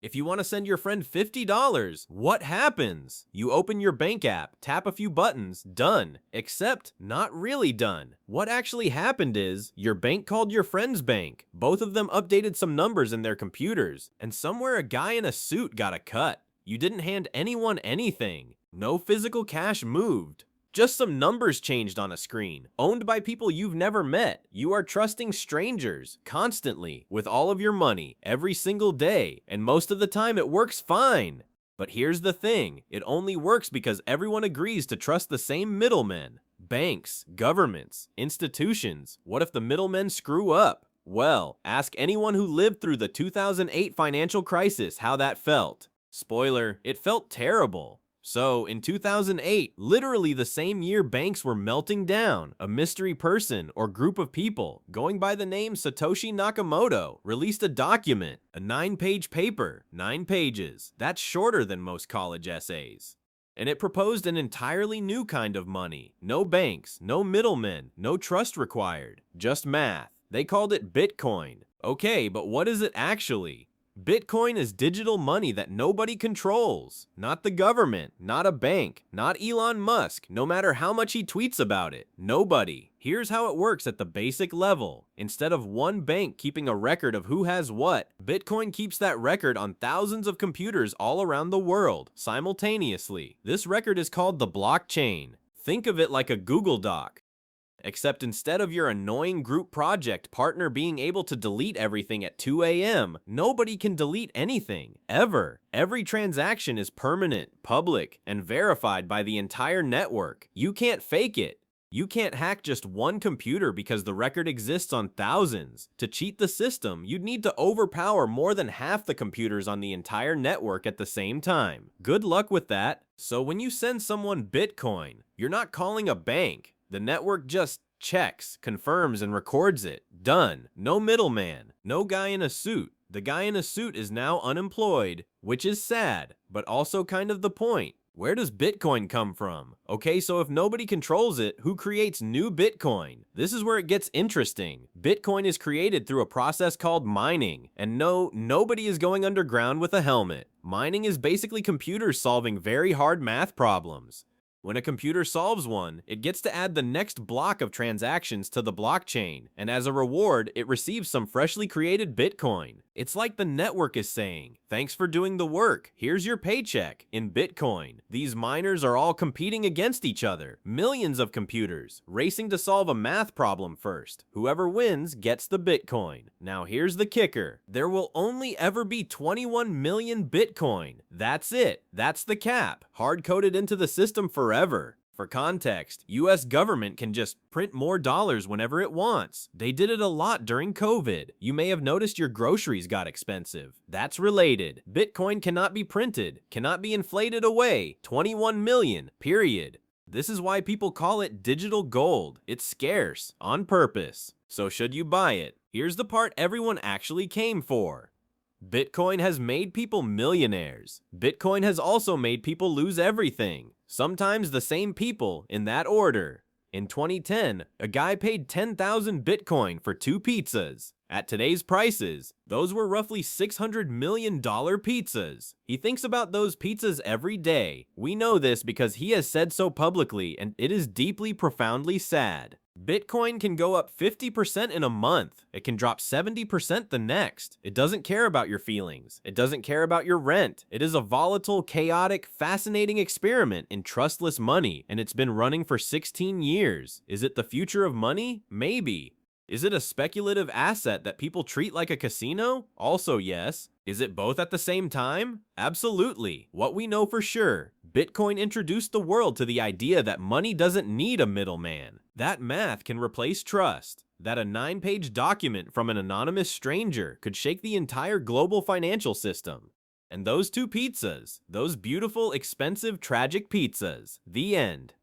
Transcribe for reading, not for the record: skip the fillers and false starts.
If you want to send your friend $50, what happens? You open your bank app, tap a few buttons, done. Except, not really done. What actually happened is, your bank called your friend's bank. Both of them updated some numbers in their computers, and somewhere a guy in a suit got a cut. You didn't hand anyone anything. No physical cash moved. Just some numbers changed on a screen, owned by people you've never met. You are trusting strangers, constantly, with all of your money, every single day, and most of the time it works fine. But here's the thing, it only works because everyone agrees to trust the same middlemen. Banks, governments, institutions. What if the middlemen screw up? Well, ask anyone who lived through the 2008 financial crisis how that felt. Spoiler, it felt terrible. So, in 2008, literally the same year banks were melting down, a mystery person or group of people, going by the name Satoshi Nakamoto, released a document, a 9-page paper, 9 pages. That's shorter than most college essays. And it proposed an entirely new kind of money. No banks, no middlemen, no trust required, just math. They called it Bitcoin. Okay, but what is it actually? Bitcoin is digital money that nobody controls. Not the government, not a bank, not Elon Musk, no matter how much he tweets about it. Nobody. Here's how it works at the basic level. Instead of one bank keeping a record of who has what, Bitcoin keeps that record on thousands of computers all around the world, simultaneously. This record is called the blockchain. Think of it like a Google Doc. Except instead of your annoying group project partner being able to delete everything at 2 a.m., nobody can delete anything, ever. Every transaction is permanent, public, and verified by the entire network. You can't fake it. You can't hack just one computer because the record exists on thousands. To cheat the system, you'd need to overpower more than half the computers on the entire network at the same time. Good luck with that. So when you send someone Bitcoin, you're not calling a bank. The network just checks, confirms, and records it. Done. No middleman. No guy in a suit. The guy in a suit is now unemployed, which is sad, but also kind of the point. Where does Bitcoin come from? Okay, so if nobody controls it, who creates new Bitcoin? This is where it gets interesting. Bitcoin is created through a process called mining. And no, nobody is going underground with a helmet. Mining is basically computers solving very hard math problems. When a computer solves one, it gets to add the next block of transactions to the blockchain, and as a reward, it receives some freshly created Bitcoin. It's like the network is saying, thanks for doing the work, here's your paycheck, in Bitcoin. These miners are all competing against each other, millions of computers, racing to solve a math problem first. Whoever wins gets the Bitcoin. Now here's the kicker, there will only ever be 21 million Bitcoin. That's it, that's the cap, hard-coded into the system forever. For context, US government can just print more dollars whenever it wants. They did it a lot during COVID. You may have noticed your groceries got expensive. That's related. Bitcoin cannot be printed, cannot be inflated away. 21 million, period. This is why people call it digital gold. It's scarce, on purpose. So should you buy it? Here's the part everyone actually came for. Bitcoin has made people millionaires. Bitcoin has also made people lose everything. Sometimes the same people, in that order. In 2010, a guy paid 10,000 Bitcoin for 2 pizzas. At today's prices, those were roughly $600 million pizzas. He thinks about those pizzas every day. We know this because he has said so publicly, and it is deeply, profoundly sad. Bitcoin can go up 50% in a month. It can drop 70% the next. It doesn't care about your feelings. It doesn't care about your rent. It is a volatile, chaotic, fascinating experiment in trustless money, and it's been running for 16 years. Is it the future of money? Maybe. Is it a speculative asset that people treat like a casino? Also yes. Is it both at the same time? Absolutely. What we know for sure, Bitcoin introduced the world to the idea that money doesn't need a middleman. That math can replace trust. That a 9-page document from an anonymous stranger could shake the entire global financial system. And those 2 pizzas, those beautiful, expensive, tragic pizzas. The end.